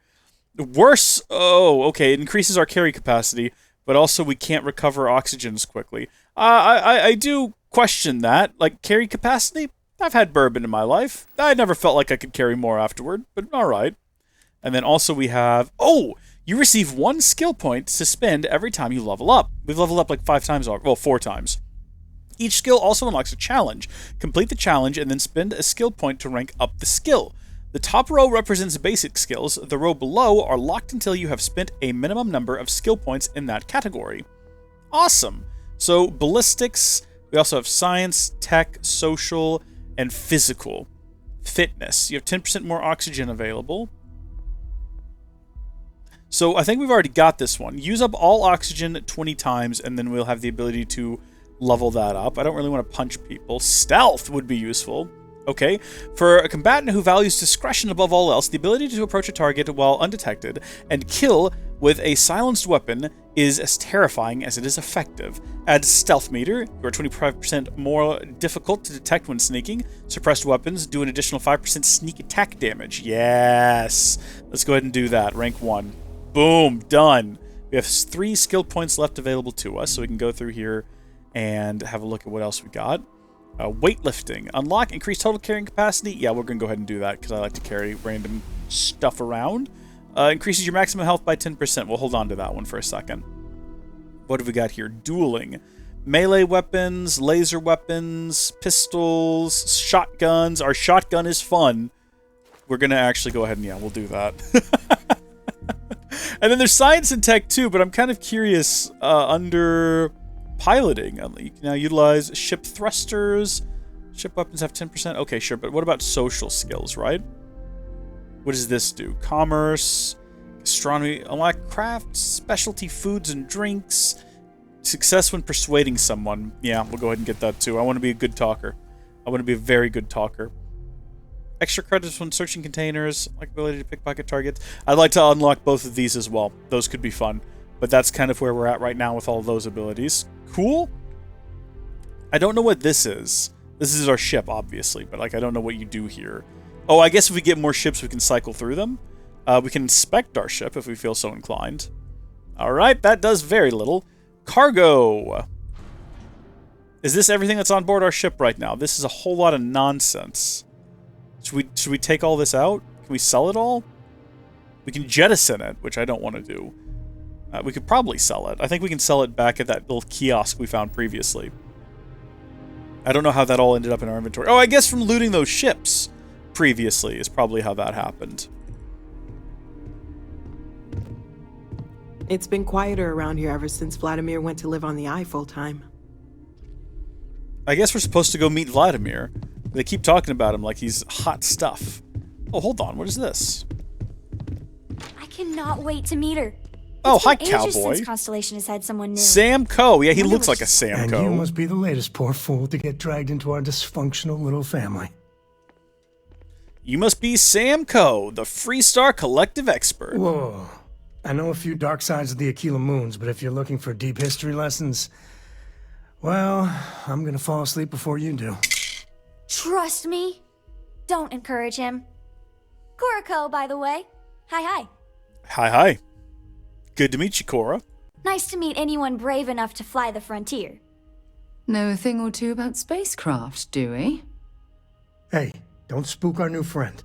Worse. Oh, okay. It increases our carry capacity, but also we can't recover oxygen as quickly. I do question that. Like, carry capacity? I've had bourbon in my life. I never felt like I could carry more afterward, but alright. And then also we have... Oh! You receive 1 skill point to spend every time you level up. We've leveled up like 5 times already. Well, 4 times. Each skill also unlocks a challenge. Complete the challenge and then spend a skill point to rank up the skill. The top row represents basic skills. The row below are locked until you have spent a minimum number of skill points in that category. Awesome! So, ballistics, we also have science, tech, social, and physical. Fitness. You have 10% more oxygen available. So I think we've already got this one. Use up all oxygen 20 times, and then we'll have the ability to level that up. I don't really want to punch people. Stealth would be useful. Okay. For a combatant who values discretion above all else, the ability to approach a target while undetected and kill with a silenced weapon is as terrifying as it is effective. Add stealth meter. You are 25% more difficult to detect when sneaking. Suppressed weapons do an additional 5% sneak attack damage. Yes! Let's go ahead and do that. Rank 1. Boom! Done! We have 3 skill points left available to us, so we can go through here and have a look at what else we got. Weightlifting. Unlock increased total carrying capacity. Yeah, we're going to go ahead and do that because I like to carry random stuff around. Increases your maximum health by 10%. We'll hold on to that one for a second. What have we got here? Dueling. Melee weapons, laser weapons, pistols, shotguns. Our shotgun is fun. We're going to actually go ahead and, yeah, we'll do that. And then there's science and tech too, but I'm kind of curious under piloting. You can now utilize ship thrusters. Ship weapons have 10%. Okay, sure, but what about social skills, right? What does this do? Commerce, astronomy, unlock crafts, specialty foods and drinks, success when persuading someone. Yeah, we'll go ahead and get that too. I want to be a good talker. I want to be a very good talker. Extra credits when searching containers, like ability to pickpocket targets. I'd like to unlock both of these as well. Those could be fun. But that's kind of where we're at right now with all of those abilities. Cool. I don't know what this is. This is our ship, obviously, but like I don't know what you do here. Oh, I guess if we get more ships, we can cycle through them. We can inspect our ship if we feel so inclined. Alright, that does very little. Cargo. Is this everything that's on board our ship right now? This is a whole lot of nonsense. Should we take all this out? Can we sell it all? We can jettison it, which I don't want to do. We could probably sell it. I think we can sell it back at that little kiosk we found previously. I don't know how that all ended up in our inventory. Oh, I guess from looting those ships previously is probably how that happened. It's been quieter around here ever since Vladimir went to live on the Eye full time. I guess we're supposed to go meet Vladimir. They keep talking about him like he's hot stuff. Oh, hold on. What is this? I cannot wait to meet her. Oh, It's hi, been ages cowboy. since Constellation has had someone new. Sam Coe. Yeah, he looks like a Sam And Coe. you must be the latest poor fool to get dragged into our dysfunctional little family. You must be Sam Coe, the Freestar Collective expert. Whoa. I know a few dark sides of the Aquila Moons, but if you're looking for deep history lessons, well, I'm gonna fall asleep before you do. Trust me. Don't encourage him. Koriko, by the way. Hi. Hi. Good to meet you, Cora. Nice to meet anyone brave enough to fly the frontier. Know a thing or two about spacecraft, do we? Hey, don't spook our new friend.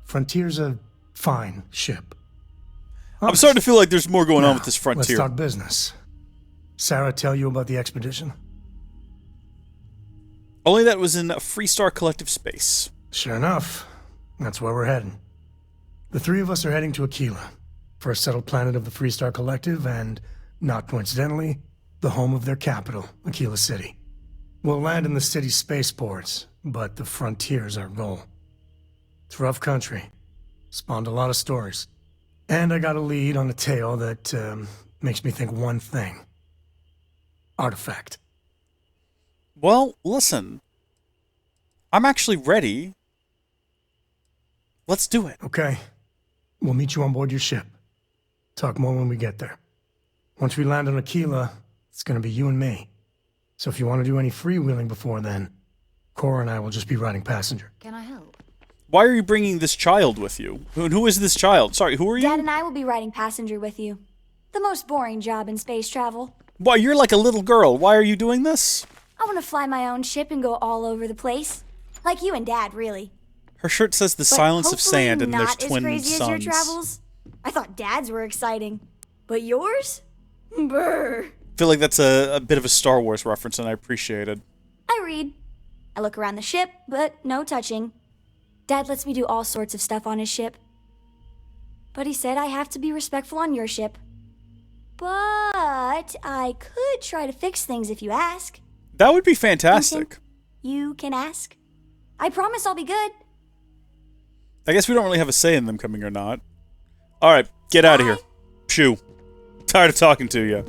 Frontier's a fine ship. I'm starting to feel like there's more going on with this Let's Frontier. talk business. Sarah tell you about the expedition? Only that was in Freestar Collective space. Sure enough. That's where we're heading. The three of us are heading to Aquila, first settled planet of the Freestar Collective and, not coincidentally, the home of their capital, Aquila City. We'll land in the city's spaceports, but the frontier's our goal. It's rough country. Spawned a lot of stories. And I got a lead on a tale that makes me think one thing. Artifact. Well, listen. I'm actually ready. Let's do it. Okay. We'll meet you on board your ship. Talk more when we get there. Once we land on Aquila, it's gonna be you and me. So if you want to do any freewheeling before then, Cora and I will just be riding passenger. Can I help? Why are you bringing this child with you? Who is this child? Sorry, who are you? Dad and I will be riding passenger with you. The most boring job in space travel. Why, you're like a little girl. Why are you doing this? I want to fly my own ship and go all over the place. Like you and Dad, really. Her shirt says the But silence of hopefully sand and there's not as twin crazy as your suns. travels. I thought Dad's were exciting. But yours? Brr. I feel like that's a bit of a Star Wars reference and I appreciate it. I read. I look around the ship, but no touching. Dad lets me do all sorts of stuff on his ship. But he said I have to be respectful on your ship. But I could try to fix things if you ask. That would be fantastic. You can ask. I promise I'll be good. I guess we don't really have a say in them coming or not. Alright, get out of here. Shoo. Tired of talking to you.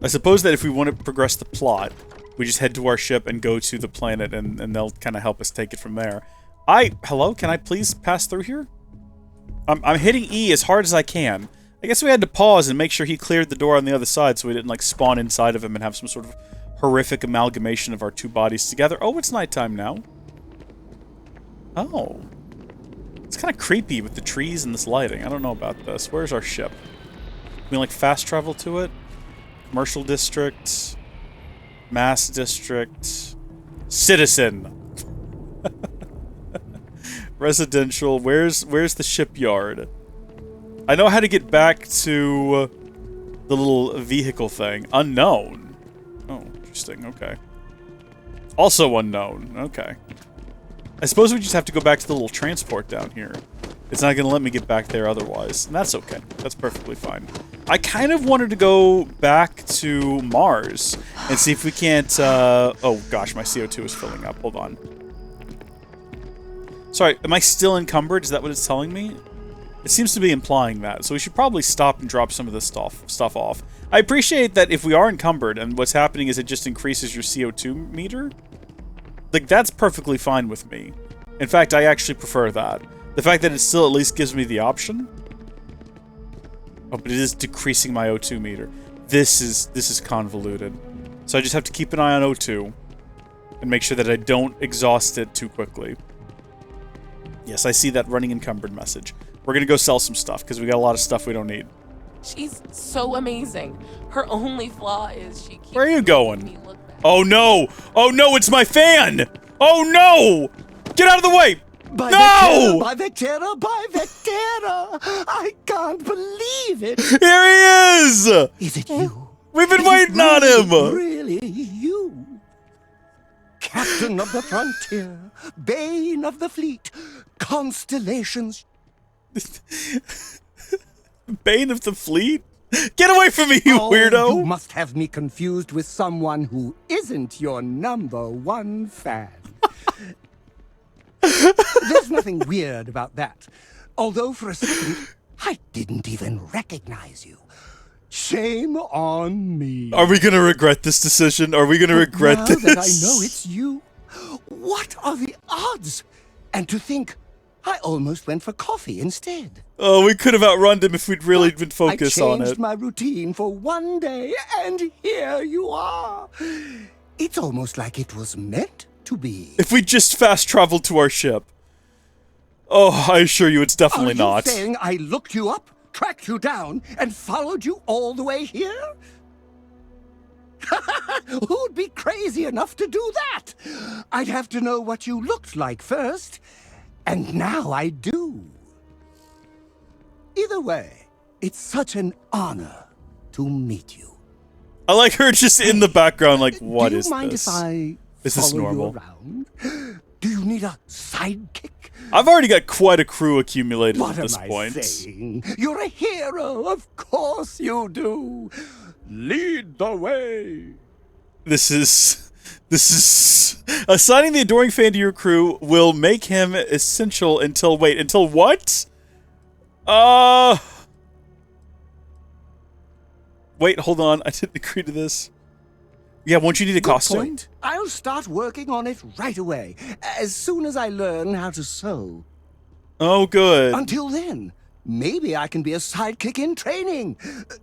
I suppose that if we want to progress the plot, we just head to our ship and go to the planet and they'll kind of help us take it from there. Hello, can I please pass through here? I'm hitting E as hard as I can. I guess we had to pause and make sure he cleared the door on the other side so we didn't like spawn inside of him and have some sort of horrific amalgamation of our two bodies together. Oh, it's nighttime now. Oh. It's kind of creepy with the trees and this lighting. I don't know about this. Where's our ship? Can we like fast travel to it? Commercial district. Mass district. Citizen. Residential. Where's the shipyard? I know how to get back to the little vehicle thing. Unknown. Oh, interesting. Okay. Also unknown. Okay. I suppose we just have to go back to the little transport down here. It's not going to let me get back there otherwise. And that's okay. That's perfectly fine. I kind of wanted to go back to Mars and see if we can't... oh, gosh, my CO2 is filling up. Hold on. Sorry, am I still encumbered? Is that what it's telling me? It seems to be implying that, so we should probably stop and drop some of this stuff off. I appreciate that if we are encumbered and what's happening is it just increases your CO2 meter. Like, that's perfectly fine with me. In fact, I actually prefer that. The fact that it still at least gives me the option. Oh, but it is decreasing my O2 meter. This is convoluted. So I just have to keep an eye on O2 and make sure that I don't exhaust it too quickly. Yes, I see that running encumbered message. We're gonna go sell some stuff because we got a lot of stuff we don't need. She's so amazing. Her only flaw is she keeps... Where are you going? Oh no! Oh no, it's my fan! Oh no! Get out of the way! No! By Vectera! I can't believe believe it. Here he is! Is it you? We've been waiting on him! Really you? Captain of the frontier, bane of the fleet, constellations. Bane of the fleet? Get away from me, you weirdo! You must have me confused with someone who isn't your #1 fan. There's nothing weird about that. Although for a second, I didn't even recognize you. Shame on me. Are we gonna regret this decision? Are we gonna regret this? Now that I know it's you, what are the odds? And to think, I almost went for coffee instead. Oh, we could have outrun him if we'd really been focused on I changed it. my routine for one day, and here you are. It's almost like it was meant to be. If we just fast traveled to our ship. Oh, I assure you it's definitely not. Are you saying I looked you up, tracked you down, and followed you all the way here? Who'd be crazy enough to do that? I'd have to know what you looked like first, and now I do. Either way, it's such an honor to meet you. I like her just in the background like, what is Do you mind this? if I Is this follow normal? you around? Do you need a sidekick? I've already got quite a crew accumulated What at this am point. I saying? You're a hero, of course you do. Lead the way. This is assigning the adoring fan to your crew will make him essential until what? Wait, hold on. I didn't agree to this. Yeah, won't you need a Good costume? point. I'll start working on it right away, as soon as I learn how to sew. Oh, good. Until then, maybe I can be a sidekick in training.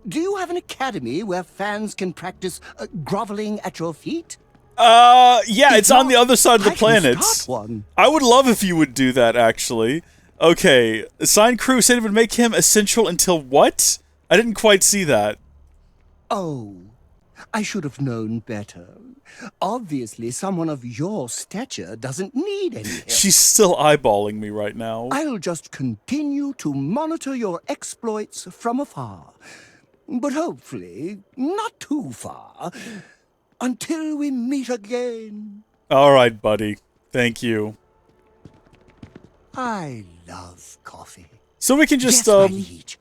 Do you have an academy where fans can practice groveling at your feet? Yeah, If it's on not, the other side of the I can planet. start one. I would love if you would do that, actually. Okay, assigned crew said it would make him essential until what? I didn't quite see that. Oh, I should have known better. Obviously, someone of your stature doesn't need any help. She's still eyeballing me right now. I'll just continue to monitor your exploits from afar. But hopefully, not too far. Until we meet again. Alright, buddy. Thank you. I love coffee. So we can just, Yes, my liege.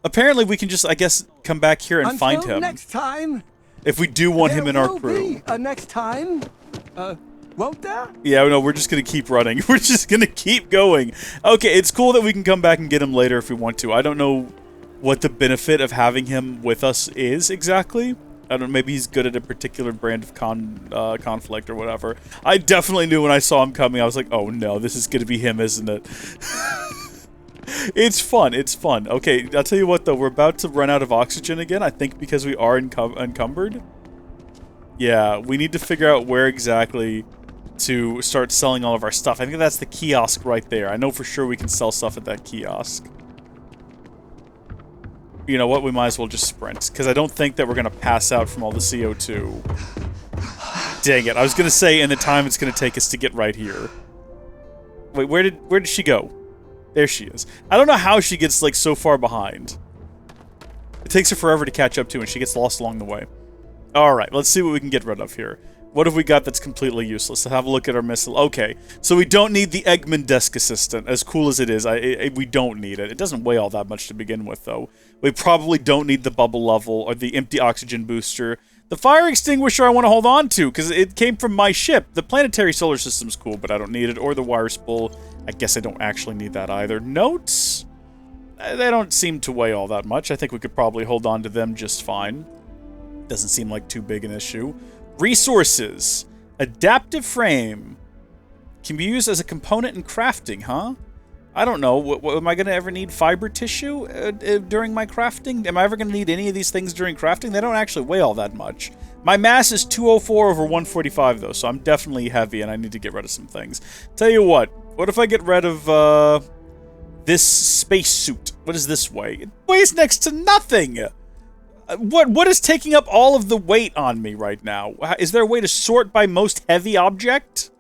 apparently we can just, I guess, come back here and find Until him. next time. If we do want him in our There will crew. be a next time. Won't there? Yeah, no, we're just gonna keep running. We're just gonna keep going. Okay, it's cool that we can come back and get him later if we want to. I don't know what the benefit of having him with us is exactly. I don't know, maybe he's good at a particular brand of conflict or whatever. I definitely knew when I saw him coming, I was like, oh no, this is gonna be him, isn't it? It's fun, it's fun. Okay, I'll tell you what though, we're about to run out of oxygen again, I think because we are encumbered. Yeah, we need to figure out where exactly to start selling all of our stuff. I think that's the kiosk right there. I know for sure we can sell stuff at that kiosk. You know what, we might as well just sprint, because I don't think that we're going to pass out from all the CO2. Dang it, I was going to say in the time it's going to take us to get right here. Wait, where did she go? There she is. I don't know how she gets, like, so far behind. It takes her forever to catch up to, and she gets lost along the way. Alright, let's see what we can get rid of here. What have we got that's completely useless? Let's have a look at our missile. Okay, so we don't need the Eggman desk assistant. As cool as it is, we don't need it. It doesn't weigh all that much to begin with, though. We probably don't need the bubble level or the empty oxygen booster. The fire extinguisher I want to hold on to, because it came from my ship. The planetary solar system's cool, but I don't need it. Or the wire spool. I guess I don't actually need that either. Notes? They don't seem to weigh all that much. I think we could probably hold on to them just fine. Doesn't seem like too big an issue. Resources. Adaptive frame. Can be used as a component in crafting, huh? I don't know. Am I going to ever need fiber tissue during my crafting? Am I ever going to need any of these things during crafting? They don't actually weigh all that much. My mass is 204 over 145, though, so I'm definitely heavy, and I need to get rid of some things. Tell you what if I get rid of this spacesuit? What does this weigh? It weighs next to nothing! What is taking up all of the weight on me right now? Is there a way to sort by most heavy object?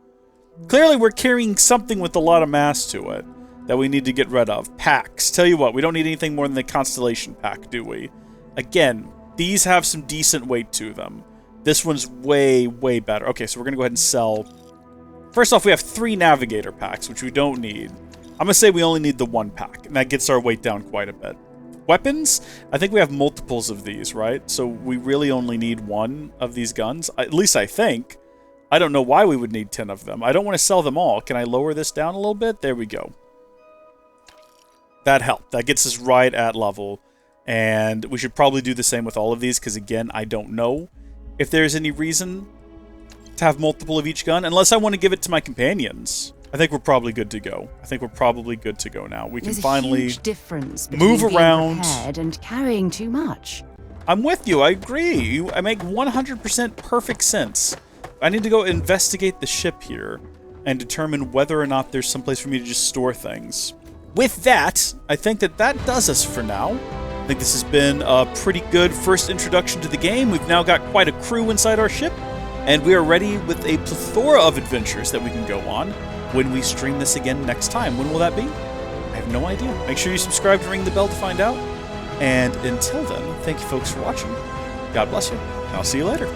Clearly we're carrying something with a lot of mass to it. that we need to get rid of. Packs. Tell you what, we don't need anything more than the Constellation pack, do we? Again, these have some decent weight to them. This one's way, way better. Okay, so we're going to go ahead and sell. First off, we have 3 Navigator packs, which we don't need. I'm going to say we only need the 1 pack, and that gets our weight down quite a bit. Weapons, I think we have multiples of these, right? So we really only need 1 of these guns. At least I think. I don't know why we would need 10 of them. I don't want to sell them all. Can I lower this down a little bit? There we go. That helped. That gets us right at level. And we should probably do the same with all of these, because again, I don't know if there's any reason to have multiple of each gun, unless I want to give it to my companions. I think we're probably good to go. I think we're probably good to go now. We can finally There's a huge difference between move around being prepared and carrying too much. I'm with you. I agree. I make 100% perfect sense. I need to go investigate the ship here and determine whether or not there's someplace for me to just store things. With that, I think that does us for now. I think this has been a pretty good first introduction to the game. We've now got quite a crew inside our ship, and we are ready with a plethora of adventures that we can go on when we stream this again next time. When will that be? I have no idea. Make sure you subscribe and ring the bell to find out. And until then, thank you folks for watching. God bless you. I'll see you later.